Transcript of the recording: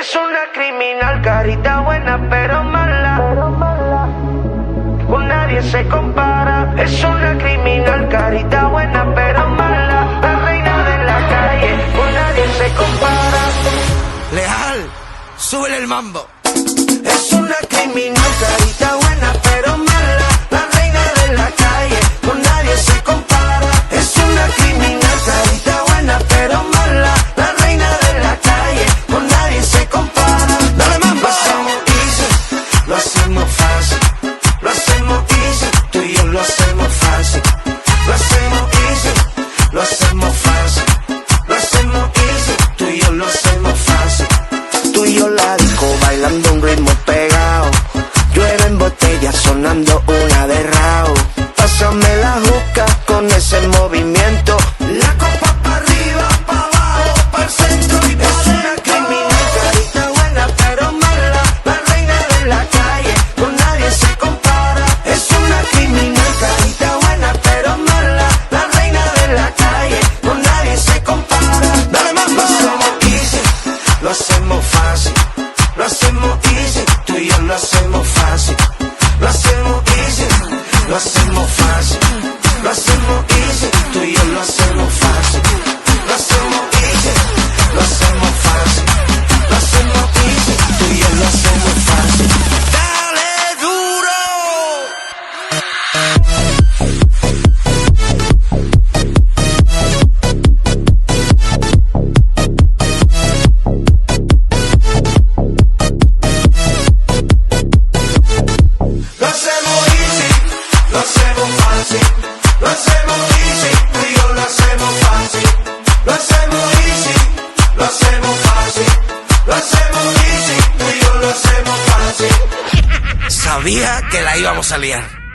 Es una criminal, carita buena pero mala. Con nadie se compara. Es una criminal, carita buena pero mala. La reina de la calle, con nadie se compara. Leal, súbele el mambo. Es una criminal, carita buena pero mala. La reina de la calle, con nadie se compara. Es una criminal, carita buena pero mala. La reina de la calle, con nadie se compara. Dale mambo. Lo hacemos easy, lo hacemos fácil. Lo hacemos easy, tú y yo lo hacemos fácil. Lo hacemos easy, lo hacemos fácil. Lo hacemos easy, tú y yo lo hacemos fácil. Tú y yo la disco bailando un ritmo pegado. Llueve en botella sonando una de Rao. Pásame la juca con ese movimiento. La copa para arriba, para abajo, para el centro y para es una criminal, carita buena pero mala. La reina de la calle, con nadie se compara. Es una criminal, carita buena pero mala. La reina de la calle, con nadie se compara. Dale mambo. Lo hacemos easy, lo hacemos fácil. Lo hacemos easy, tú y yo lo hacemos fácil. Lo hacemos easy, lo hacemos fácil. Lo hacemos easy, tú y yo lo hacemos fácil. Lo hacemos easy, lo hacemos fácil. Lo hacemos easy, tú y yo lo hacemos fácil. Dale duro. Lo hacemos easy, lo hacemos fácil. Lo hacemos easy, tú y yo lo hacemos fácil. Lo hacemos easy, lo hacemos fácil. Lo hacemos easy, tú y yo lo hacemos fácil. Sabía que la íbamos a liar.